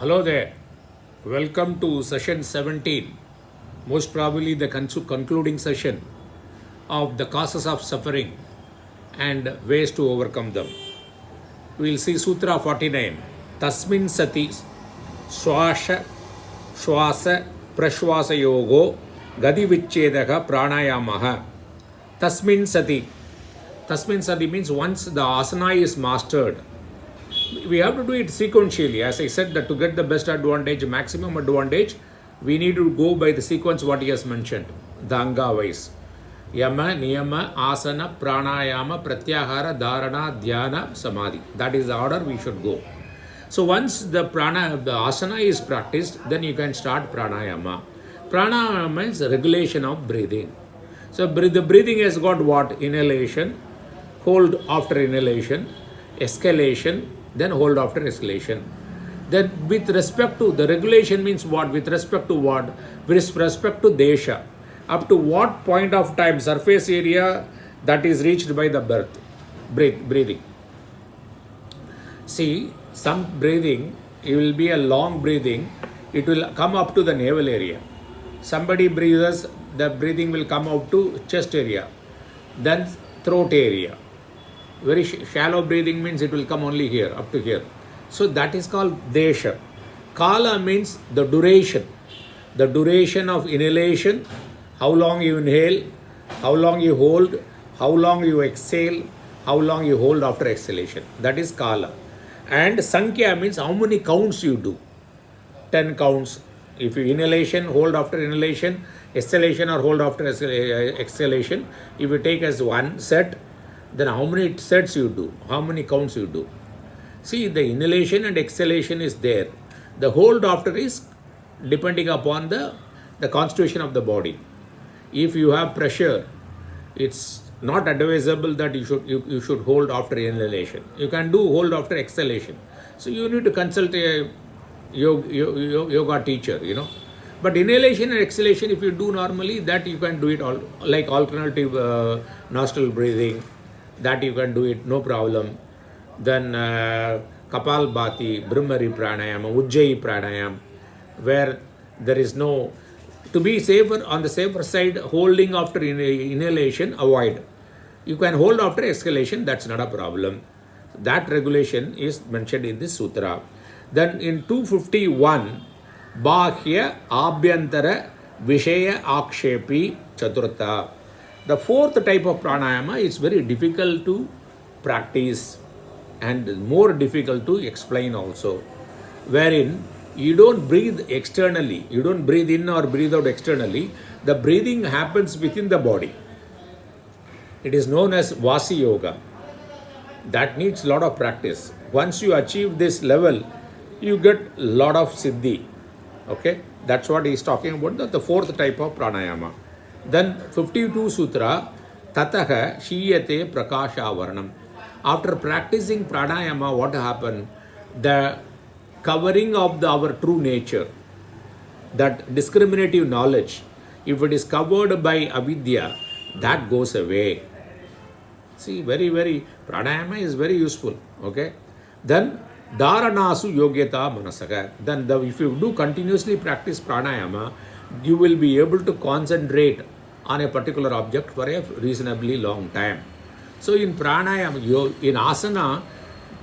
Hello there. Welcome to session 17, most probably the concluding session of the causes of suffering and ways to overcome them. We will see Sutra 49. Tasmin sati swasha shwasa prashwasa yogo gadi vichedaka pranayamaha. Tasmin sati. Tasmin sati means once the asana is mastered, we have to do it sequentially. As I said, that to get the best advantage, maximum advantage, we need to go by the sequence what he has mentioned, the anga wise. Yama, niyama, asana, pranayama, pratyahara, dharana, dhyana, samadhi. That is the order we should go. So once the asana is practiced, then you can start pranayama. Pranayama means regulation of breathing. So the breathing has got what? Inhalation, hold after inhalation, exhalation, then hold after exhalation. Then with respect to the regulation means what? With respect to what? With respect to desha. Up to what point of time, surface area that is reached by the breathing. See, some breathing, it will be a long breathing, it will come up to the navel area. Somebody breathes, the breathing will come up to chest area, then throat area. Very shallow breathing means it will come only here, up to here. So that is called desha. Kala means the duration. The duration of inhalation, how long you inhale, how long you hold, how long you exhale, how long you hold after exhalation. That is kala. And sankhya means how many counts you do. 10 counts. If you inhalation, hold after inhalation, exhalation or hold after exhalation, if you take as one set, then how many sets you do, how many counts you do. See, the inhalation and exhalation is there. The hold after is depending upon the constitution of the body. If you have pressure, it's not advisable that you should hold after inhalation. You can do hold after exhalation. So you need to consult a yoga teacher, But inhalation and exhalation, if you do normally, that you can do it all like alternative nostril breathing. That you can do it, no problem. Then Kapal Bhati, Brahmari Pranayama, Ujjayi Pranayam, where there is no, to be safer, on the safer side, holding after inhalation, avoid. You can hold after exhalation, that's not a problem. That regulation is mentioned in this sutra. Then in 251, Bahya Abhyantara Vishaya Akshepi Chaturtha. The fourth type of pranayama is very difficult to practice and more difficult to explain also, wherein you don't breathe externally, you don't breathe in or breathe out externally, the breathing happens within the body. It is known as Vasi Yoga. That needs a lot of practice. Once you achieve this level, you get a lot of siddhi. Okay, that's what he is talking about, the fourth type of pranayama. Then 52 Sutra, Tataha Shiyate Prakasha Varnam. After practicing pranayama, what happened? The covering of our true nature, that discriminative knowledge, if it is covered by avidya, that goes away. See, pranayama is very useful. Okay. Then Dharanasu Yogyata Manasaka. Then if you do continuously practice pranayama, you will be able to concentrate on a particular object for a reasonably long time. So in pranayama, in asana,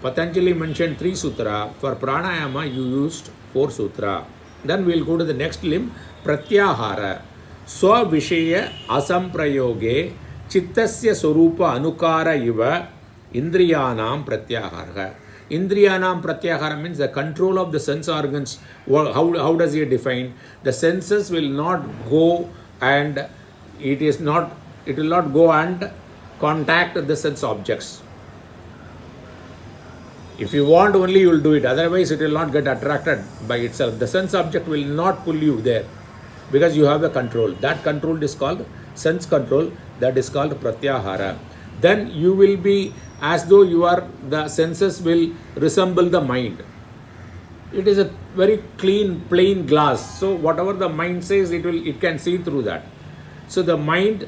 Patanjali mentioned 3 sutra. For pranayama, you used 4 sutra. Then we will go to the next limb, Pratyahara. Swavishaya asamprayoge chittasya swarupa anukara iva indriyanam pratyahara. Indriyanam pratyahara means the control of the sense organs. How does he define? The senses will not go and it will not go and contact the sense objects. If you want only, you will do it. Otherwise, it will not get attracted by itself. The sense object will not pull you there because you have a control. That control is called sense control. That is called pratyahara. Then you will be as though the senses will resemble the mind. It is a very clean, plain glass. So whatever the mind says, it can see through that. So the mind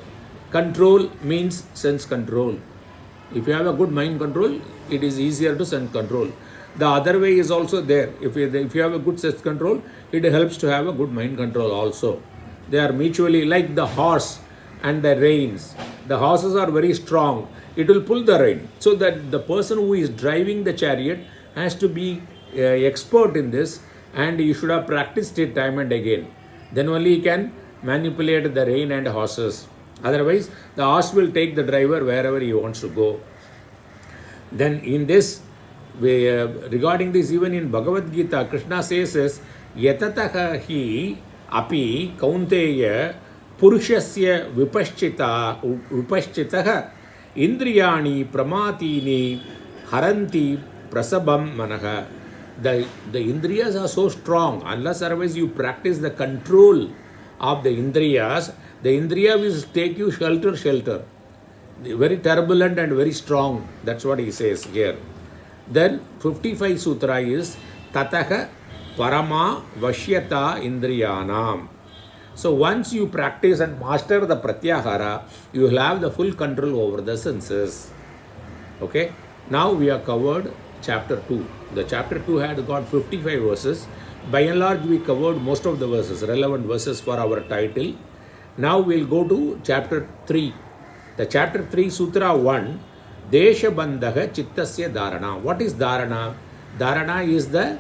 control means sense control. If you have a good mind control, it is easier to sense control. The other way is also there. If you have a good self control, it helps to have a good mind control also. They are mutually like the horse and the reins. The horses are very strong. It will pull the rein. So that the person who is driving the chariot has to be expert in this, and you should have practiced it time and again. Then only he can manipulate the rein and horses. Otherwise, the horse will take the driver wherever he wants to go. Then in this, regarding this, even in Bhagavad Gita, Krishna says is, Yatataha hi api kaunteya purushasya vipaschitaha indriyani pramatini haranti prasabam manaha. The indriyas are so strong, unless otherwise you practice the control of the indriyas, the indriya will take you shelter. Very turbulent and very strong. That's what he says here. Then 55 sutra is Tataha Parama Vashyata Indriyanam. So once you practice and master the Pratyahara, you will have the full control over the senses. Okay. Now we have covered chapter 2. The chapter 2 had got 55 verses. By and large, we covered most of the verses, relevant verses for our title. Now we'll go to chapter 3. The chapter 3, Sutra 1, Desha Bandhaha Chittasya Dharana. What is Dharana? Dharana is the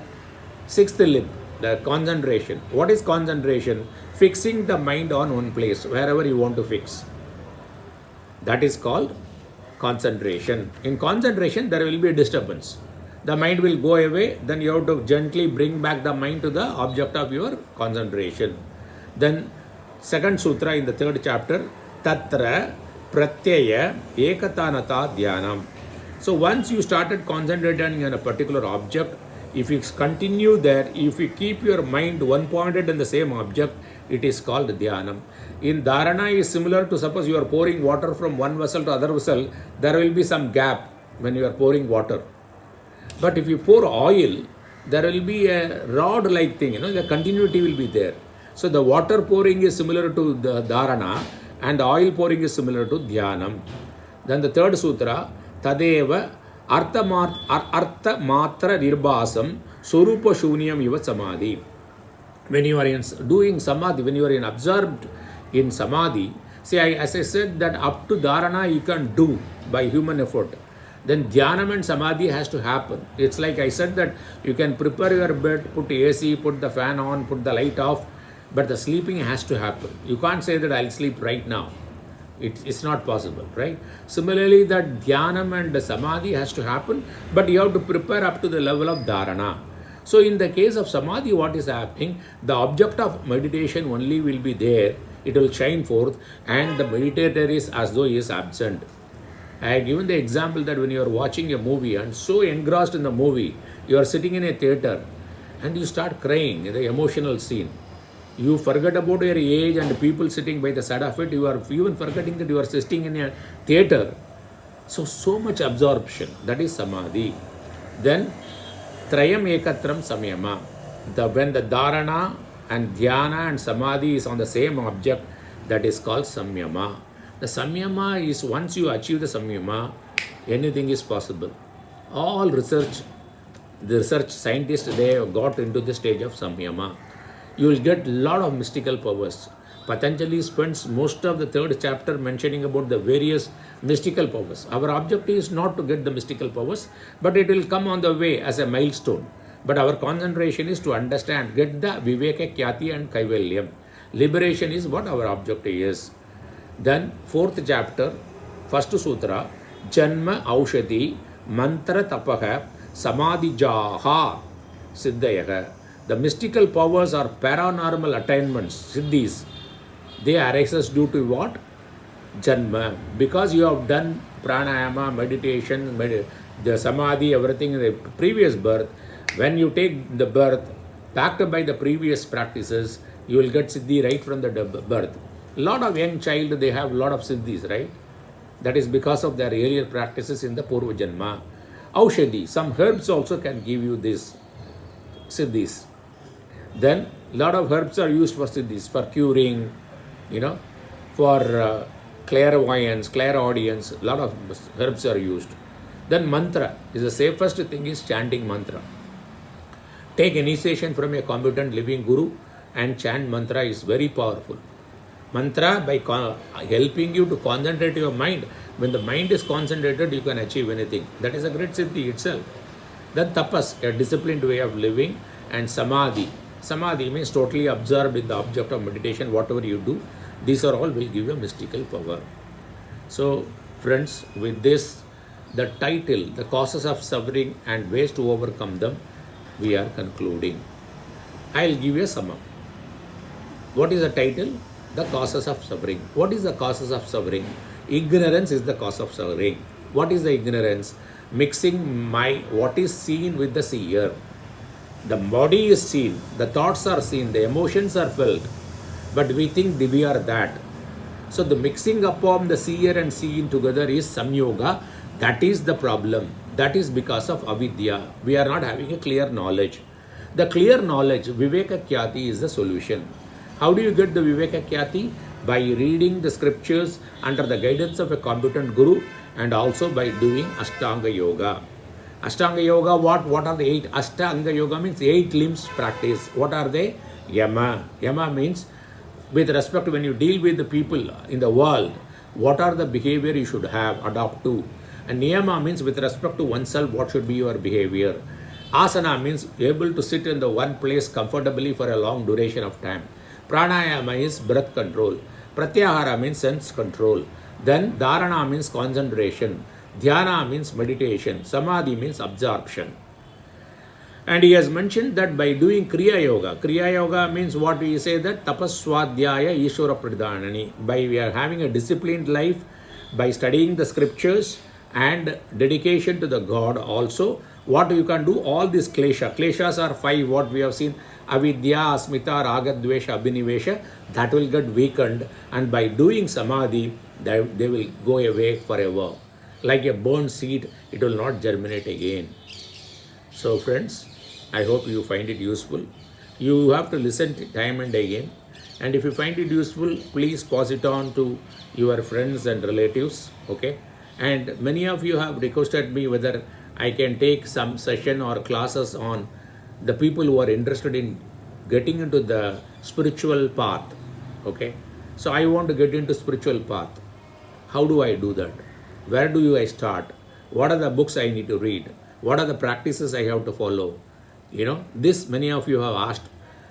sixth limb, the concentration. What is concentration? Fixing the mind on one place, wherever you want to fix. That is called concentration. In concentration, there will be a disturbance. The mind will go away, then you have to gently bring back the mind to the object of your concentration. Then, second sutra in the third chapter, Tatra Pratyaya Ekatanata Dhyanam. So once you started concentrating on a particular object, if you continue there, if you keep your mind one pointed in the same object, it is called Dhyanam. In Dharana is similar to, suppose you are pouring water from one vessel to other vessel, there will be some gap when you are pouring water. But if you pour oil, there will be a rod-like thing, the continuity will be there. So the water pouring is similar to the Dharana, and the oil pouring is similar to Dhyanam. Then the third sutra, Tadeva Artha Matra Nirbhasam Surupa Shunyam Iva Samadhi. When you are doing Samadhi, when you are absorbed in Samadhi, see, as I said, that up to Dharana you can do by human effort. Then Dhyanam and Samadhi has to happen. It's like I said that you can prepare your bed, put AC, put the fan on, put the light off, but the sleeping has to happen. You can't say that I'll sleep right now. It's not possible, right? Similarly, that Dhyanam and the Samadhi has to happen, but you have to prepare up to the level of Dharana. So in the case of Samadhi, what is happening? The object of meditation only will be there. It will shine forth, and the meditator is as though he is absent. I have given the example that when you are watching a movie and so engrossed in the movie, you are sitting in a theater and you start crying in the emotional scene. You forget about your age and people sitting by the side of it. You are even forgetting that you are sitting in a theater. So much absorption. That is Samadhi. Then, Trayam Ekatram Samyama. When the Dharana and Dhyana and Samadhi is on the same object, that is called Samyama. The Samyama is, once you achieve the Samyama, anything is possible. All the research scientists, they have got into the stage of Samyama. You will get a lot of mystical powers. Patanjali spends most of the third chapter mentioning about the various mystical powers. Our objective is not to get the mystical powers, but it will come on the way as a milestone. But our concentration is to understand, get the Viveka, Kyati and Kaivalyam. Liberation is what our objective is. Then, fourth chapter, first sutra, Janma Aushadhi Mantra Tapaha Samadhi Jaha Siddhayaha. The mystical powers are paranormal attainments, siddhis. They arise due to what? Janma. Because you have done pranayama, meditation, the samadhi, everything in the previous birth, when you take the birth, backed by the previous practices, you will get siddhi right from the birth. A lot of young child, they have a lot of siddhis, right? That is because of their earlier practices in the Purva Janma. Aushadhi, some herbs also can give you this siddhis. Then, a lot of herbs are used for siddhis, for curing, for clairvoyance, clairaudience. A lot of herbs are used. Then mantra is the safest thing is chanting mantra. Take initiation from a competent living guru and chant mantra is very powerful. Mantra by helping you to concentrate your mind. When the mind is concentrated, you can achieve anything. That is a great siddhi itself. Then tapas, a disciplined way of living, and samadhi. Samadhi means totally absorbed in the object of meditation, whatever you do. These are all will give you a mystical power. So, friends, with this, the title, the causes of suffering and ways to overcome them, we are concluding. I'll give you a sum up. What is the title? The causes of suffering. What is the causes of suffering? Ignorance is the cause of suffering. What is the ignorance? Mixing what is seen with the seer. The body is seen, the thoughts are seen, the emotions are felt, but we think we are that. So the mixing upon the seer and seeing together is samyoga. That is the problem. That is because of avidya. We are not having a clear knowledge. The clear knowledge, Viveka Kyati, is the solution. How do you get the Viveka Kyati? By reading the scriptures under the guidance of a competent guru and also by doing Ashtanga Yoga. Ashtanga Yoga, what are the 8? Ashtanga Yoga means 8 limbs practice. What are they? Yama. Yama means with respect to when you deal with the people in the world, what are the behavior you should have, adopt to. And Niyama means with respect to oneself, what should be your behavior. Asana means able to sit in the one place comfortably for a long duration of time. Pranayama is breath control. Pratyahara means sense control. Then Dharana means concentration. Dhyana means meditation. Samadhi means absorption. And he has mentioned that by doing Kriya Yoga means what we say that Tapaswadhyaya Ishvara Pradhanani. By we are having a disciplined life, by studying the scriptures and dedication to the God also, what you can do, all these klesha. Kleshas are 5, what we have seen. Avidya, Asmita, Raga, Dvesha, Abhinivesha, that will get weakened. And by doing Samadhi, they will go away forever. Like a burned seed, it will not germinate again. So friends, I hope you find it useful. You have to listen time and again. And if you find it useful, please pass it on to your friends and relatives. Okay. And many of you have requested me whether I can take some session or classes on the people who are interested in getting into the spiritual path. Okay. So I want to get into spiritual path. How do I do that? Where do I start? What are the books I need to read? What are the practices I have to follow? This many of you have asked.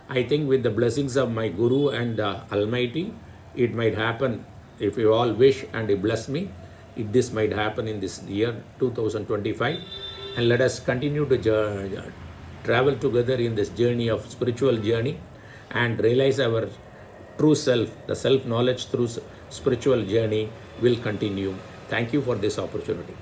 I think with the blessings of my Guru and Almighty, it might happen. If you all wish and you bless me, this might happen in this year 2025. And let us continue to travel together in this journey of spiritual journey and realize our true self, the self-knowledge through spiritual journey will continue. Thank you for this opportunity.